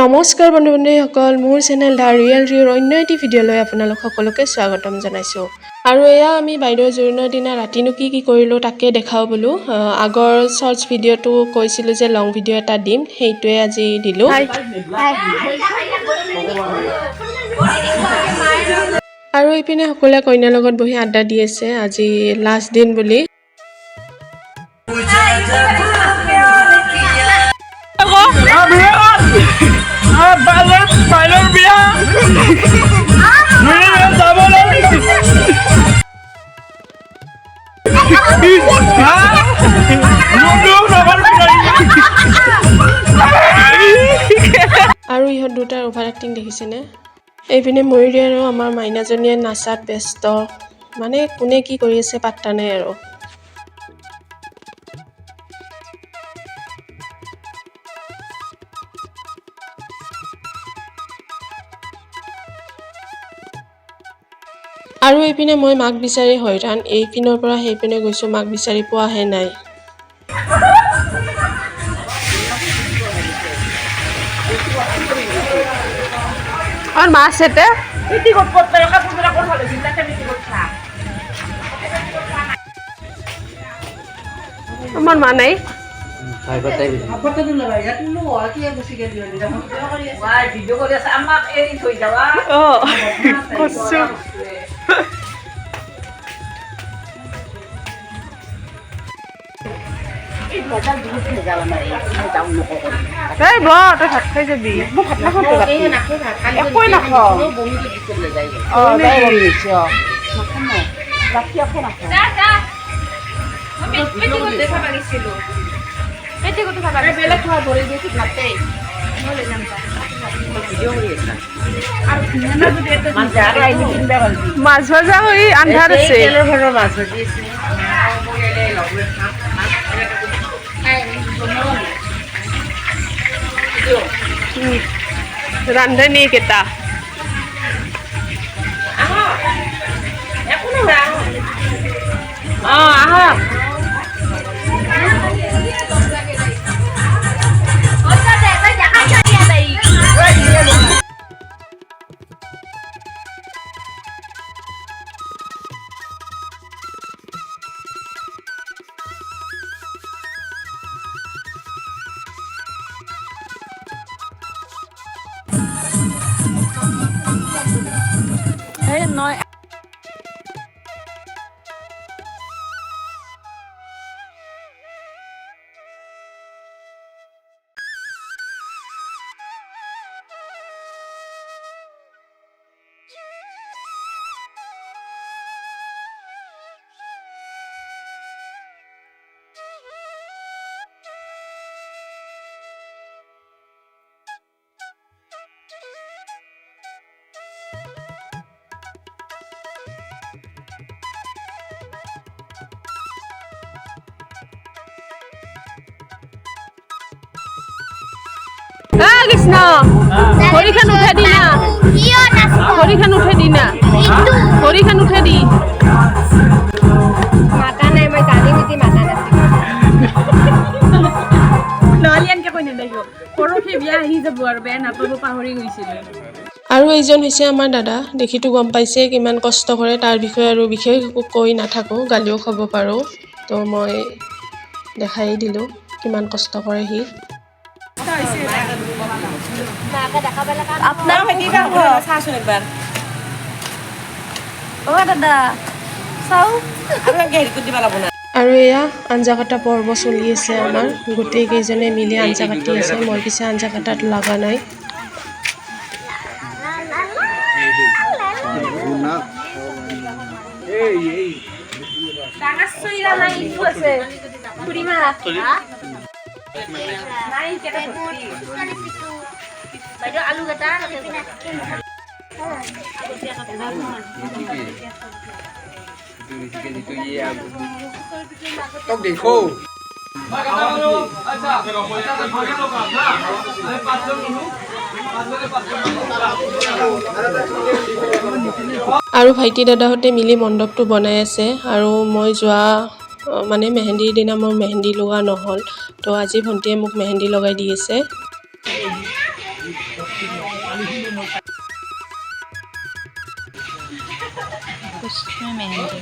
নমস্কাৰ বন্ধু বান্ধৱীসকল, মোৰ চেনেল দা ৰিয়েল ৰিঅ'ৰ অন্য এটি ভিডিঅ'লৈ আপোনালোক সকলোকে স্বাগতম জনাইছোঁ। আৰু এয়া আমি বাইদেউৰ জোৰোণৰ দিনা ৰাতিনো কি কৰিলোঁ তাকে দেখাওঁ বোলো। আগৰ শ্বৰ্টছ ভিডিঅ'টো কৈছিলোঁ যে লং ভিডিঅ' এটা দিম, সেইটোৱে আজি দিলোঁ। আৰু এইপিনে সকলোৱে কইনাৰ লগত বহি আড্ডা দি আছে, আজি লাষ্ট দিন বুলি। আৰু ইহঁত দুটাৰ অভাৰ এক্টিং দেখিছেনে? এইপিনে ময়ূৰী আৰু আমাৰ মাইনাজনীয়ে নাচাত ব্যস্ত, মানে কোনে কি কৰি আছে পাত্তা নাই আৰু। আৰু এইপিনে মই মাক বিচাৰি হয়ৰাণ, এইপিনৰ পৰা সেইপিনে গৈছোঁ, মাক বিচাৰি পোৱাহে নাই। আৰ মাছ সেতে আমাৰ মা নাই এই ব তই ভাত খাই যাবি ভাত একোৱে নাখাওঁ মাছ ভজা হৈ আন্ধাৰ আছে ৰান্ধনী কেইটা নহয় কৃষ্ণ ভৰিখন উঠাই দি না ভৰিখন উঠাই দি না ভৰিখন উঠাই দি মাতা নাই মই জানি বুজি মাতা নাছিলো নহ'লে এনেকৈ কৈ নেদেখিব পৰহি বিয়া আহি যাব আৰু বেয়া নাপাব পাহৰি গৈছিলোঁ। আৰু এইজন হৈছে আমাৰ দাদা, দেখিতো গম পাইছে কিমান কষ্ট কৰে, তাৰ বিষয়ে আৰু বিশেষ কৈ নাথাকোঁ, গালিও খাব পাৰোঁ, তো মই দেখাই দিলোঁ কিমান কষ্ট কৰে সি। আৰু এয়া আঞ্জা কাটা পৰ্ব চলি আছে আমাৰ, গোটেই কেইজনে মিলি আঞ্জা কাটি আছে, মই পিছে আঞ্জা কাটাত লগা নাই। আৰু ভাইটি দাদাহঁতে মিলি মণ্ডপটো বনাই আছে, আৰু মই যোৱা মানে মেহেন্দিৰ দিনা মোৰ মেহেন্দি লগা নহ'ল, তো আজি ভণ্টিয়ে মোক মেহেন্দি লগাই দি আছে। कृष्ण मेहंदी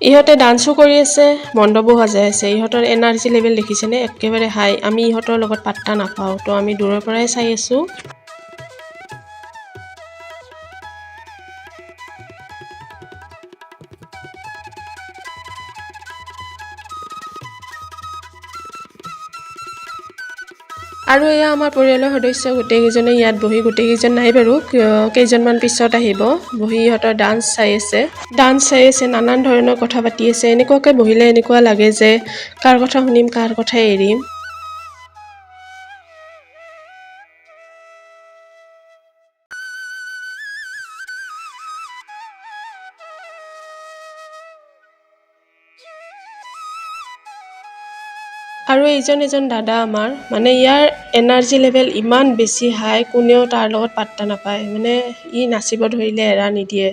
ইহঁতে ডান্সো কৰি আছে মণ্ডপো সজাই আছে ইহঁতৰ এনাৰ্জি লেভেল দেখিছেনে একেবাৰে হাই আমি ইহঁতৰ লগত পাত্তা নাপাওঁ তো আমি দূৰৰ পৰাই চাই আছো আৰু এয়া আমাৰ পৰিয়ালৰ সদস্য গোটেইকেইজনে ইয়াত বহি গোটেইকেইজন নাই বাৰু কেইজনমান পিছত আহিব বহি ইহঁতৰ ডান্স চাই আছে নানান ধৰণৰ কথা পাতি আছে এনেকুৱাকৈ বহিলে এনেকুৱা লাগে যে কাৰ কথা শুনিম কাৰ কথা এৰিম আৰু এজন দাদা আমাৰ মানে ইয়াৰ এনাৰ্জি লেভেল ইমান বেছি হাই কোনেও তাৰ লগত পাত্তা নাপায় মানে ই নাচিব ধৰিলে এৰা নিদিয়ে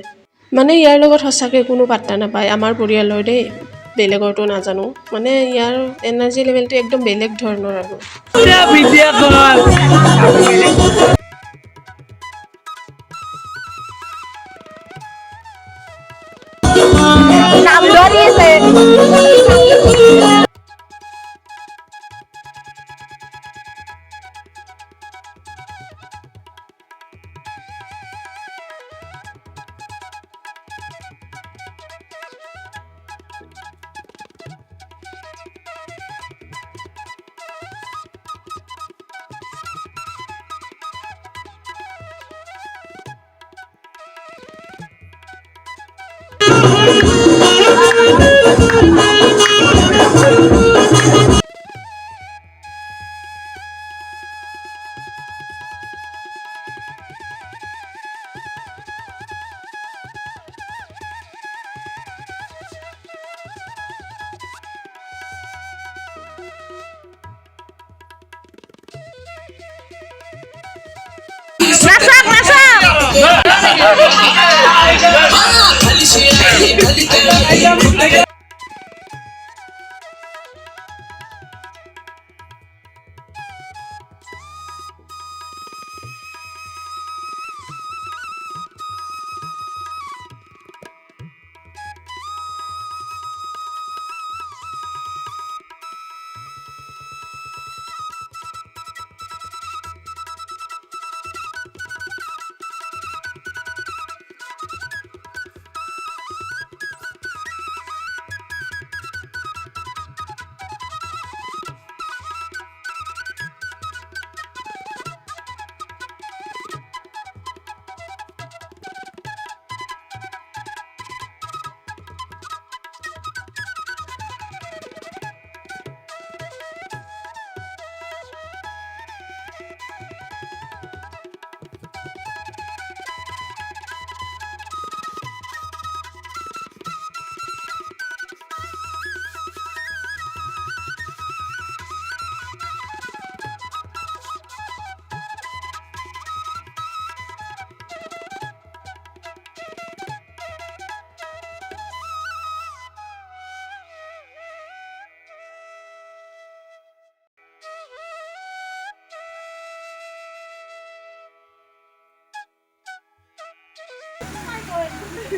মানে ইয়াৰ লগত সঁচাকৈ কোনো পাত্তা নাপায় আমাৰ পৰিয়ালৰ দেই বেলেগৰটো নাজানো মানে ইয়াৰ এনাৰ্জি লেভেলটো একদম বেলেগ ধৰণৰ আৰু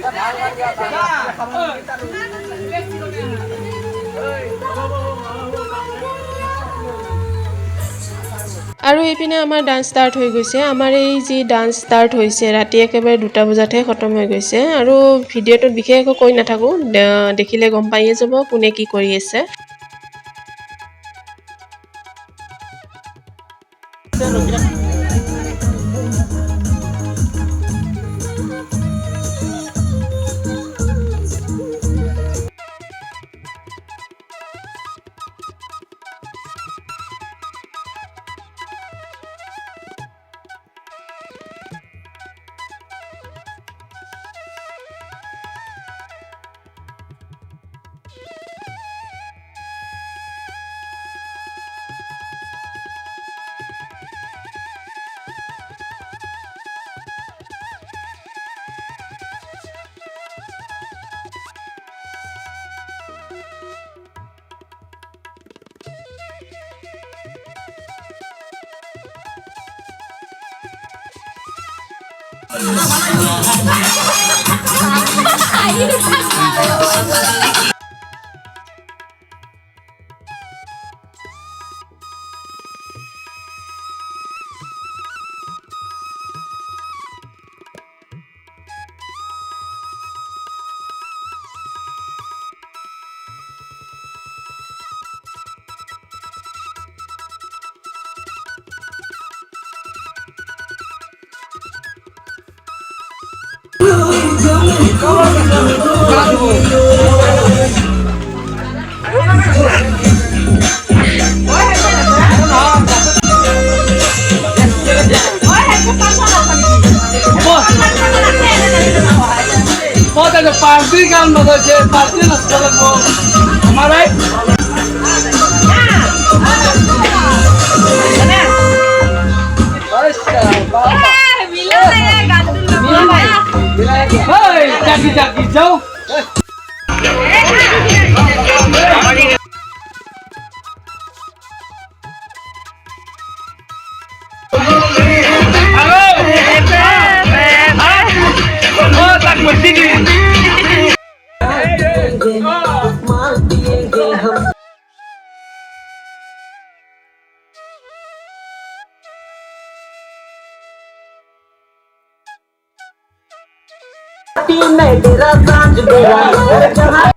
আৰু এইপিনে আমাৰ ডান্স ষ্টাৰ্ট হৈ গৈছে আমাৰ এই যি ডান্স ষ্টাৰ্ট হৈছে ৰাতি একেবাৰে 2টা বজাতহে খতম হৈ গৈছে আৰু ভিডিঅ'টোত বিশেষ একো কৈ নাথাকো দেখিলে গম পাইয়ে যাব কোনে কি কৰি আছে पार्टी का पार्टी हमारा जागी जागी जाओ मैं तेरा सांझ मेरा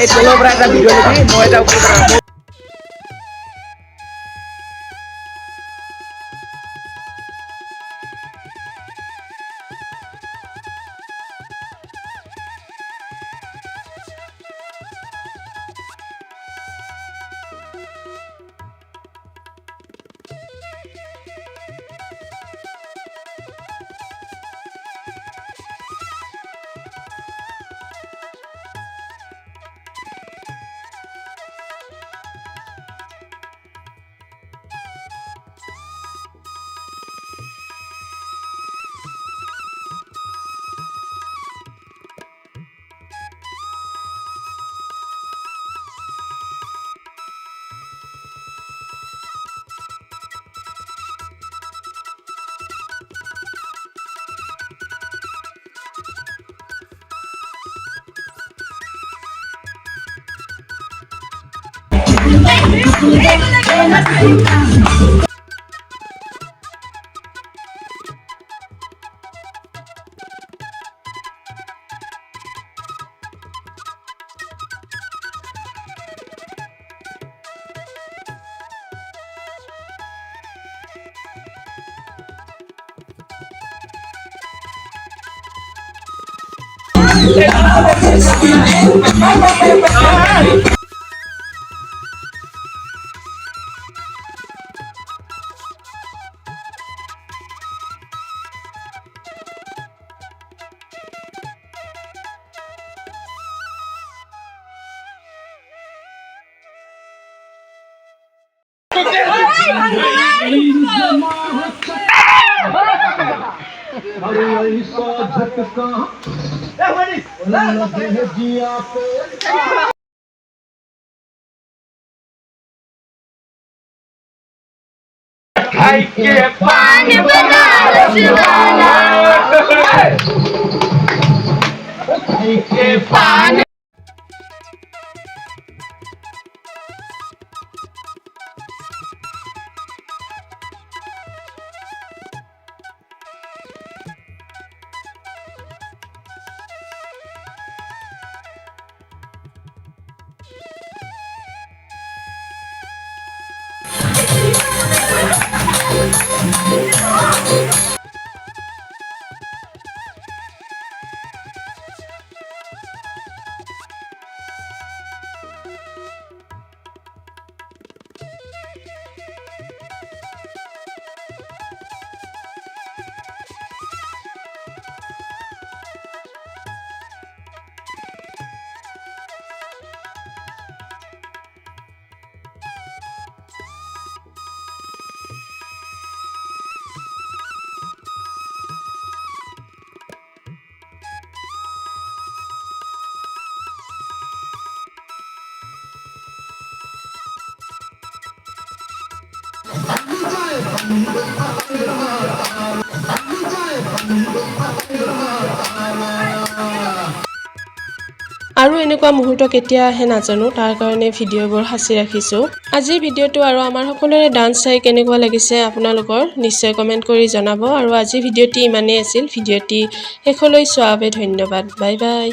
Itu lo berada video ini mau ada ukuran. আৰু এনেকুৱা মুহূৰ্ত কেতিয়া আহে নাজানো, তাৰ কাৰণে ভিডিঅ'বোৰ সাঁচি ৰাখিছোঁ। আজিৰ ভিডিঅ'টো আৰু আমাৰ সকলোৰে ডান্স চাই কেনেকুৱা লাগিছে আপোনালোকৰ নিশ্চয় কমেণ্ট কৰি জনাব। আৰু আজিৰ ভিডিঅ'টি ইমানেই আছিল। ভিডিঅ'টি শেষলৈ চোৱাৰ বাবে ধন্যবাদ। Bye bye.